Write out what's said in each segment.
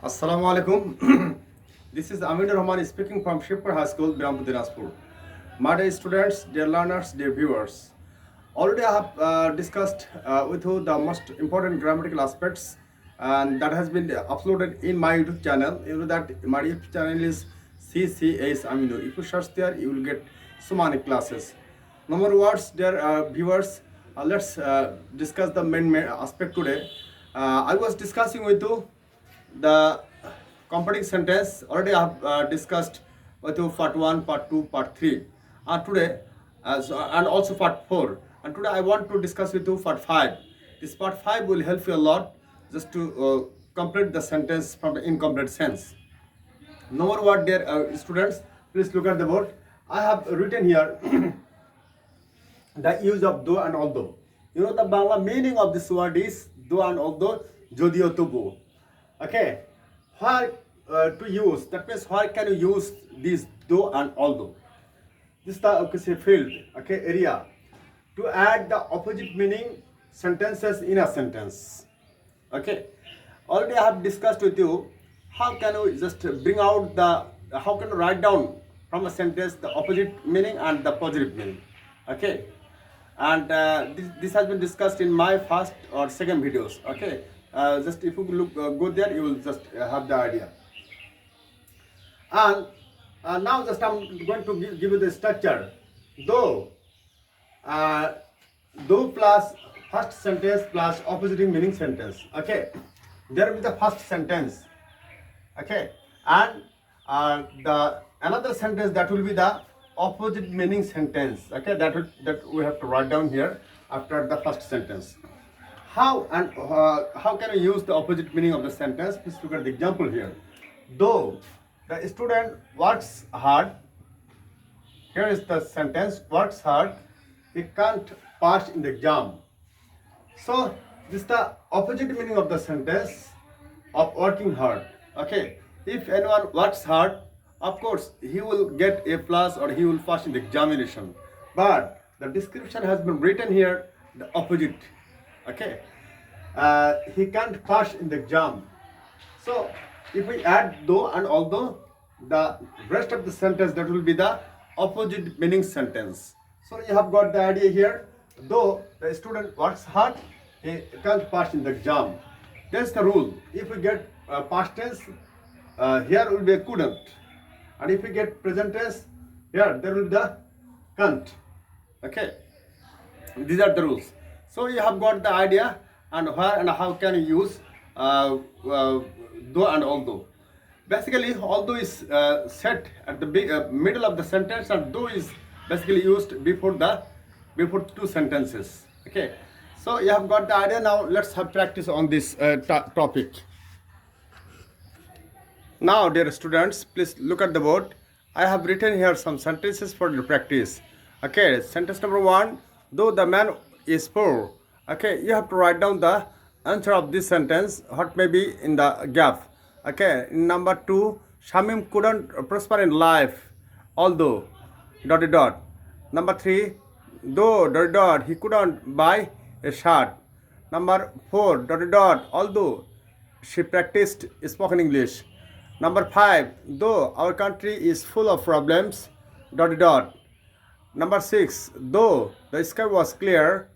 Assalamu alaikum. This is Amir Rahman speaking from Shipper High School, Birampur, Dinaspur. My dear students, dear learners, dear viewers. Already I have discussed with you the most important grammatical aspects, and that has been uploaded in my YouTube channel. You know that my YouTube channel is CCS Amino. If you search there, you will get so many classes. No more words, dear viewers. Let's discuss the main aspect today. I was discussing with you the compounding sentence. Already I have discussed with you part 1, part 2, part 3. And today, and also part 4. And today I want to discuss with you part 5. This part 5 will help you a lot just to complete the sentence from the incomplete sense. No more word, dear students. Please look at the board. I have written here the use of though and although. You know the Bangla meaning of this word is though and although, jodio tobu. Okay, where to use? That means where can you use these though and although? This is the field, okay, area to add the opposite meaning sentences in a sentence. Okay, already I have discussed with you how can you just bring out how can you write down from a sentence the opposite meaning and the positive meaning. Okay, and this has been discussed in my first or second videos. Okay, just if you look go there, you will just have the idea. And now just I'm going to give you the structure. Though though plus first sentence plus opposite meaning sentence. Okay, there will be the first sentence. Okay, and the another sentence that will be the opposite meaning sentence. Okay, that we have to write down here after the first sentence. How can I use the opposite meaning of the sentence? Please look at the example here. Though the student works hard, here is the sentence, works hard, he can't pass in the exam. So this is the opposite meaning of the sentence of working hard. Okay, if anyone works hard, of course he will get A plus or he will pass in the examination. But the description has been written here the opposite. Okay, he can't pass in the exam. So if we add though and although, the rest of the sentence that will be the opposite meaning sentence. So you have got the idea here. Though the student works hard, he can't pass in the exam. That's the rule. If we get past tense, here will be a couldn't, and if we get present tense, here there will be the can't. Okay, these are the rules. So you have got the idea, and where and how can you use though and although. Basically, although is set at the middle of the sentence, and though is basically used before two sentences. Okay, so you have got the idea. Now let's have practice on this topic. Now, dear students, please look at the board. I have written here some sentences for your practice. Okay, sentence number 1, though the man is poor. Okay, you have to write down the answer of this sentence, what may be in the gap. Okay, number 2, Shamim couldn't prosper in life, although ... Number 3, though ... he couldn't buy a shirt. Number 4, ... although she practiced spoken English. Number 5, though our country is full of problems, ... Number 6, though the sky was clear, ...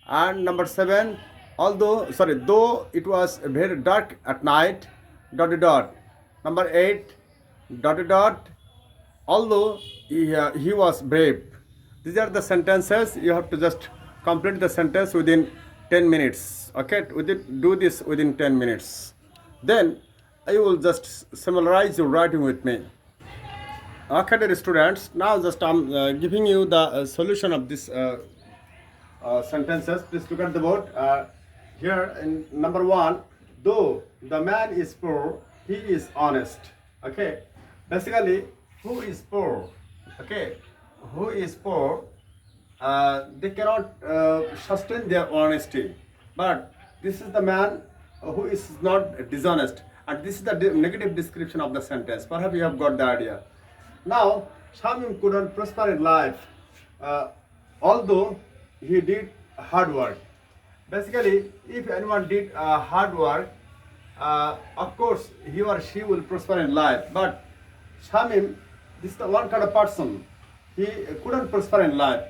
And number 7, though it was very dark at night, ... Number 8, ... although he was brave. These are the sentences. You have to just complete the sentence within 10 minutes. Okay, do this within 10 minutes. Then I will just summarize your writing with me. Okay, dear students, now just I'm giving you the solution of this sentences. Please look at the board. Here in number 1, though the man is poor, he is honest. Okay, basically, who is poor? Okay, who is poor? They cannot sustain their honesty. But this is the man who is not dishonest. And this is the negative description of the sentence. Perhaps you have got the idea. Now, Shamim couldn't prosper in life, although he did hard work. Basically, if anyone did hard work, of course, he or she will prosper in life. But Shamim, this is the one kind of person. He couldn't prosper in life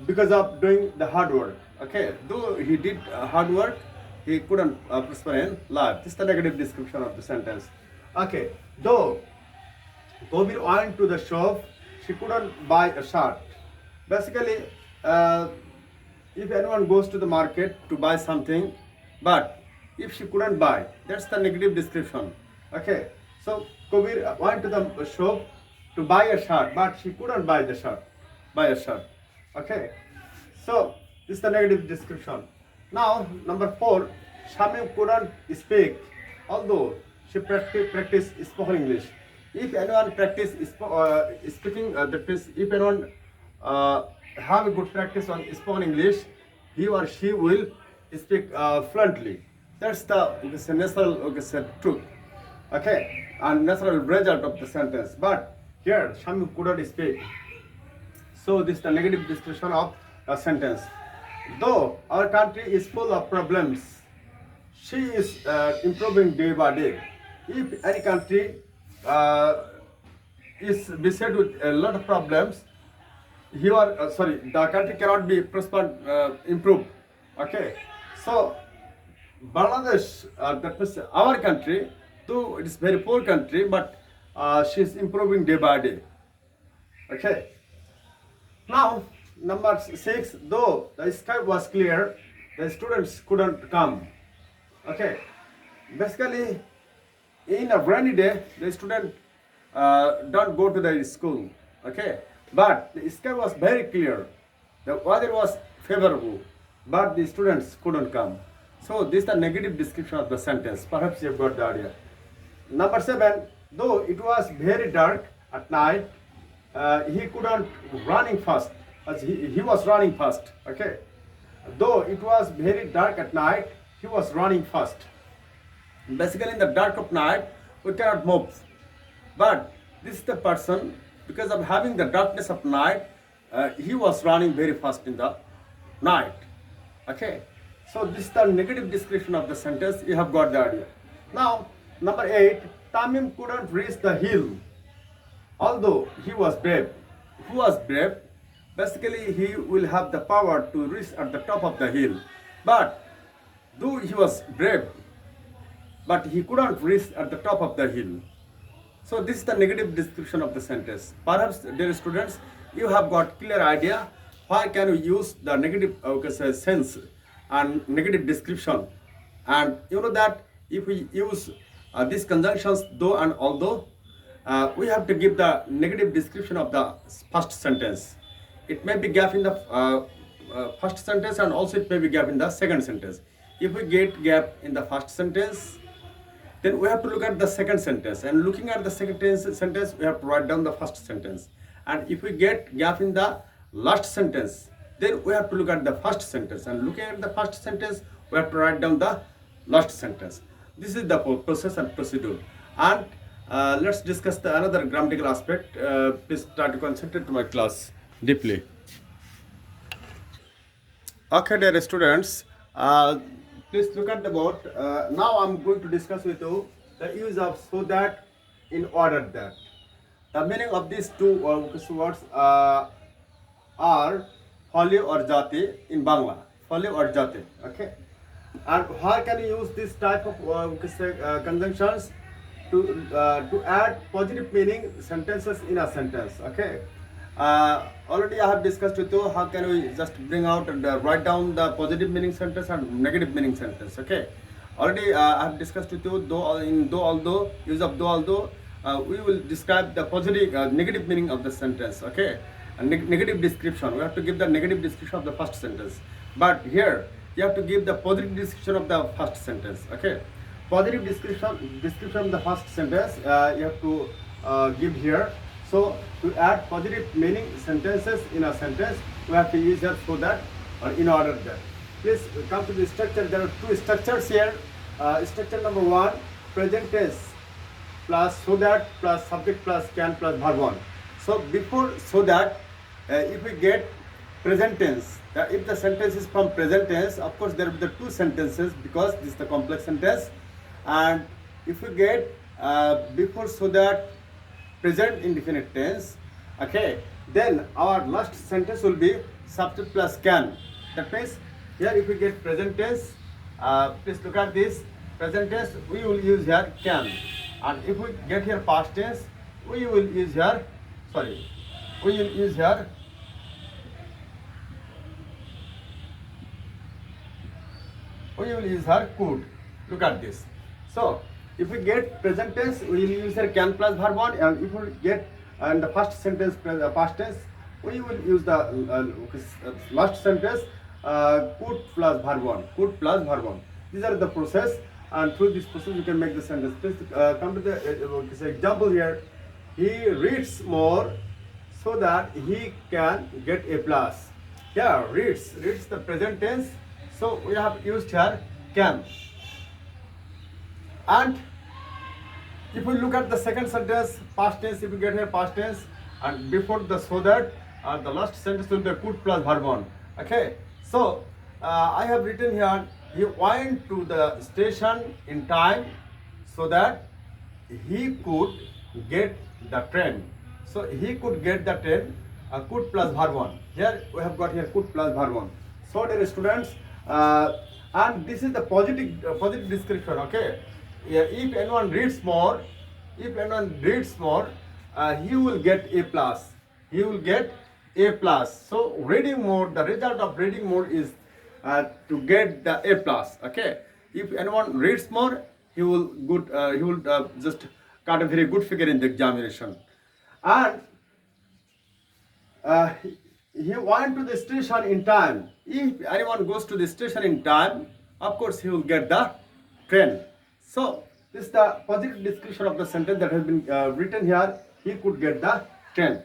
because of doing the hard work. Okay, though he did hard work, he couldn't prosper in life. This is the negative description of the sentence. Okay, though Kobir went to the shop, she couldn't buy a shirt. Basically, if anyone goes to the market to buy something, but if she couldn't buy, that's the negative description. Okay, so Kobir went to the shop to buy a shirt, but she couldn't buy the shirt, buy a shirt. Okay, so this is the negative description. Now, number 4, Shamim couldn't speak, although she practiced spoken English. If anyone practice speaking, that is, if anyone have a good practice on spoken English, he or she will speak fluently. That's the natural truth. Okay, and natural result of the sentence. But here, Shamim couldn't speak. So this is the negative description of a sentence. Though our country is full of problems, she is improving day by day. If any country is beset with a lot of problems, the country cannot be prospered, improved. Okay, so Bangladesh, that means our country, though it is very poor country, but she is improving day by day. Okay. Now, number 6, though the sky was clear, the students couldn't come. Okay, basically, in a rainy day, the student don't go to the school. Okay, but the sky was very clear, the weather was favorable, but the students couldn't come. So this is the negative description of the sentence. Perhaps you have got the idea. Number 7, though it was very dark at night, he couldn't running fast. He was running fast. Okay, though it was very dark at night, he was running fast. Basically, in the dark of night, we cannot move. But this is the person, because of having the darkness of night, he was running very fast in the night. Okay, so this is the negative description of the sentence. You have got the idea. Now, number 8, Tamim couldn't reach the hill, although he was brave. Who was brave? Basically, he will have the power to reach at the top of the hill. But though he was brave, but he couldn't reach at the top of the hill. So this is the negative description of the sentence. Perhaps, dear students, you have got clear idea why can we use the negative sense and negative description. And you know that if we use these conjunctions though and although, we have to give the negative description of the first sentence. It may be gap in the first sentence, and also it may be gap in the second sentence. If we get gap in the first sentence, then we have to look at the second sentence, and looking at the second sentence, we have to write down the first sentence. And if we get gap in the last sentence, then we have to look at the first sentence, and looking at the first sentence, we have to write down the last sentence. This is the process and procedure. And let's discuss the another grammatical aspect. Please try to concentrate to my class deeply. Okay, dear students, please look at the board. Now I'm going to discuss with you the use of so that in order that. The meaning of these two words are fale or jate in Bangla. Fale or jate. Okay. And how can you use this type of conjunctions to add positive meaning sentences in a sentence? Okay. Already I have discussed with you how can we just bring out and write down the positive meaning sentence and negative meaning sentence. Okay. Already I have discussed with you although, use of though although, we will describe the positive negative meaning of the sentence. Okay. And negative description, we have to give the negative description of the first sentence. But here you have to give the positive description of the first sentence. Okay. Positive description of the first sentence you have to give here. So to add positive meaning sentences in a sentence, we have to use that so that or in order that. Please come to the structure. There are two structures here. Structure number 1, present tense plus so that plus subject plus can plus verb 1. So before so that, if we get present tense, If the sentence is from present tense, of course there will be the two sentences because this is the complex sentence. And if we get before so that present indefinite tense, okay, then our last sentence will be subject plus can. That means here if we get present tense, please look at this present tense, we will use here can. And if we get here past tense, we will use here, we will use here could. Look at this. So if we get present tense, we will use here can plus verb 1, and if we get in the first sentence past tense, we will use the last sentence could plus verb 1. Could plus verb 1. These are the process, and through this process you can make the sentence. Please come to the example here. He reads more so that he can get a plus. Yeah, reads the present tense. So we have used here can. And if we look at the second sentence, past tense, if we get here past tense, and before the so that, the last sentence will be could plus verb 1. Okay. So I have written here, he went to the station in time so that he could get the train. So he could get the train, could plus verb 1. Here we have got here could plus verb 1. So dear students, and this is the positive description. Okay, yeah, if anyone reads more, he will get a plus. He will get a plus. So reading more, the result of reading more is to get the a plus. Okay, if anyone reads more, he will just got a very good figure in the examination. And he went to the station in time. If anyone goes to the station in time, of course he will get the train. So this is the positive description of the sentence that has been written here. He could get the train.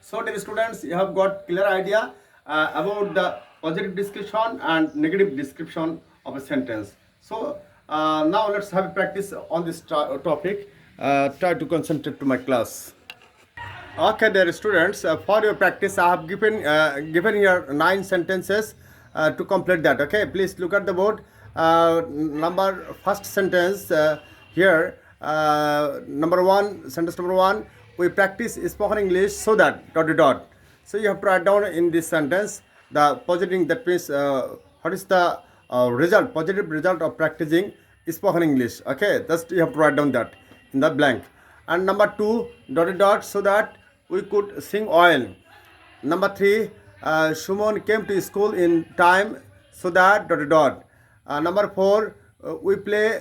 So dear students, you have got clear idea about the positive description and negative description of a sentence. So now let's have a practice on this topic. Try to concentrate to my class. Okay, dear students, for your practice, I have given here 9 sentences to complete that. Okay, please look at the board. First sentence here. Number 1, sentence number 1. We practice spoken English so that ... So you have to write down in this sentence the positive. That means what is the positive result of practicing spoken English. Okay, just you have to write down that in the blank. And number 2, ... so that we could sing oil. Number 3, Shumon came to school in time so that ... Number 4, we play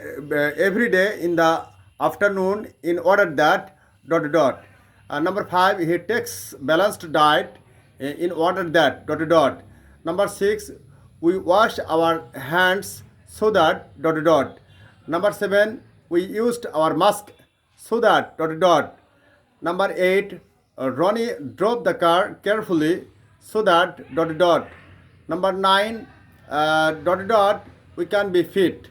every day in the afternoon in order that ... Number 5, he takes balanced diet in order that ... Number 6, we wash our hands so that ... Number 7, we used our mask so that ... Number 8, Ronnie drove the car carefully so that ... Number 9, ... we can be fit.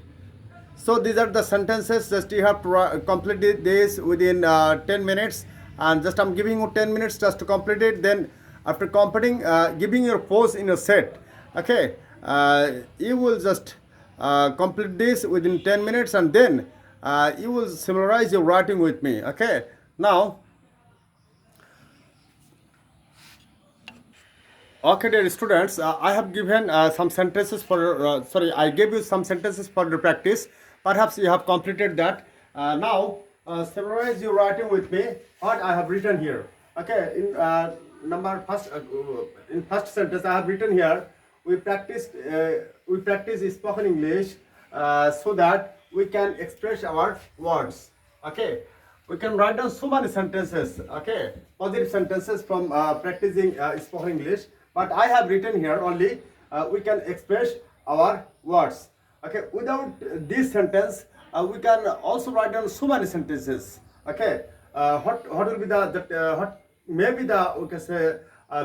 So these are the sentences. Just you have to complete this within 10 minutes, and just I'm giving you 10 minutes just to complete it. Then after completing, giving your pose in your set. Okay, you will just complete this within 10 minutes, and then you will summarize your writing with me. Okay, now. Okay, dear students, I have given some sentences for, I gave you some sentences for the practice. Perhaps you have completed that. Now, summarize your writing with me, what I have written here. Okay, in first sentence, I have written here, we practice spoken English so that we can express our words. Okay, we can write down so many sentences, okay, positive sentences from practicing spoken English. But I have written here only we can express our words. Okay, without this sentence, we can also write down so many sentences. Okay, what will be what may be the, we can say,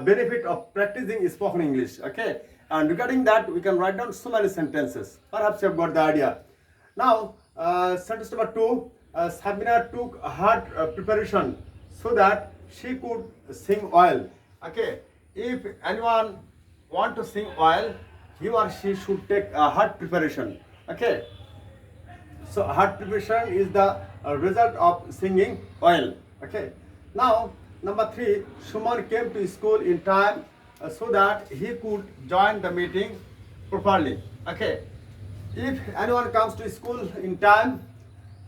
benefit of practicing spoken English. Okay, and regarding that, we can write down so many sentences. Perhaps you have got the idea. Now, sentence number 2. Sabina took hard preparation so that she could sing well. Okay, if anyone want to sing well, he or she should take a heart preparation. Okay. So heart preparation is the result of singing well. Okay. Now number three, Suman came to school in time so that he could join the meeting properly. Okay. If anyone comes to school in time,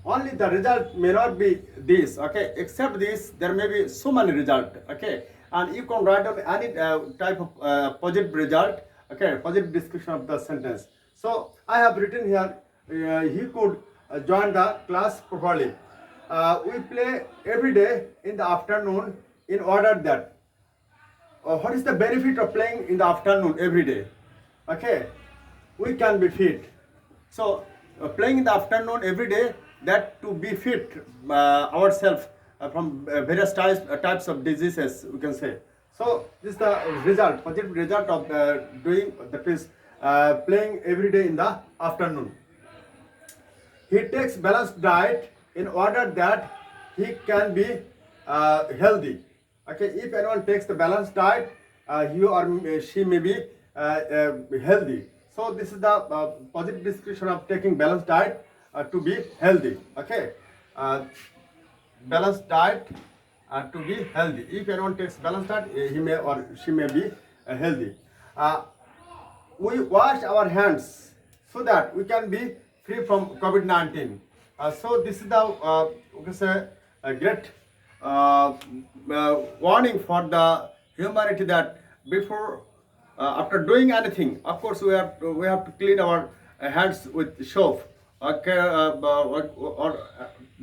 only the result may not be this. Okay. Except this, there may be so many result. Okay. And you can write down any type of positive result. Okay. Positive description of the sentence. So I have written here. He could join the class properly. We play every day in the afternoon in order that what is the benefit of playing in the afternoon every day? Okay, we can be fit. So playing in the afternoon every day, that to be fit ourselves from various types of diseases, we can say. So this is the result, positive result of doing that is playing every day in the afternoon. He takes balanced diet in order that he can be healthy. Okay, if anyone takes the balanced diet, he or she may be healthy. So this is the positive description of taking balanced diet to be healthy. Okay, balanced diet to be healthy. If anyone takes balanced diet, he may or she may be healthy. We wash our hands so that we can be free from COVID-19. So this is the we can say a great warning for the humanity that before after doing anything, of course we have to clean our hands with soap. Okay, or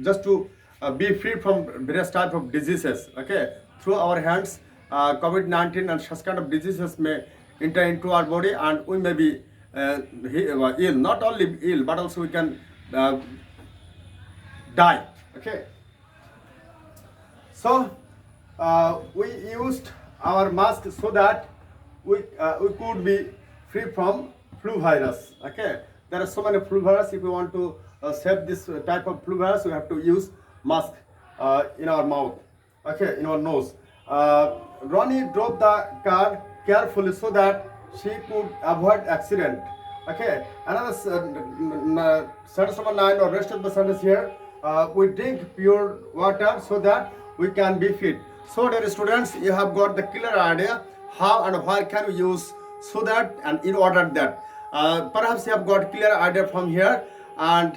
just to be free from various type of diseases. Okay, through our hands, COVID-19 and such kind of diseases may enter into our body, and we may be ill. Not only ill, but also we can die. Okay. So we used our mask so that we could be free from flu virus. Okay. There are so many flu virus. If we want to save this type of flu virus, we have to use mask in our mouth. Okay, in our nose. Ronnie drove the car carefully so that she could avoid accident. Okay, another sentence number 9 or rest of the sentence here. We drink pure water so that we can be fit. So dear students, you have got the clear idea how and where can we use so that and in order that. Perhaps you have got clear idea from here, and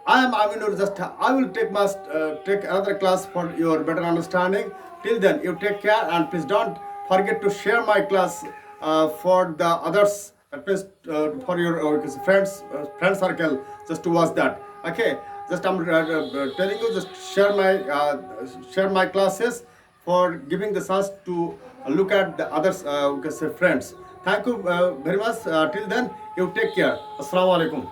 I will take another class for your better understanding. Till then, you take care and please don't forget to share my class for the others, please for your friend circle, just to watch that. Okay, just I'm telling you, just share my classes for giving the chance to look at the others friends. Thank you very much. Till then, you take care. Assalamu alaikum.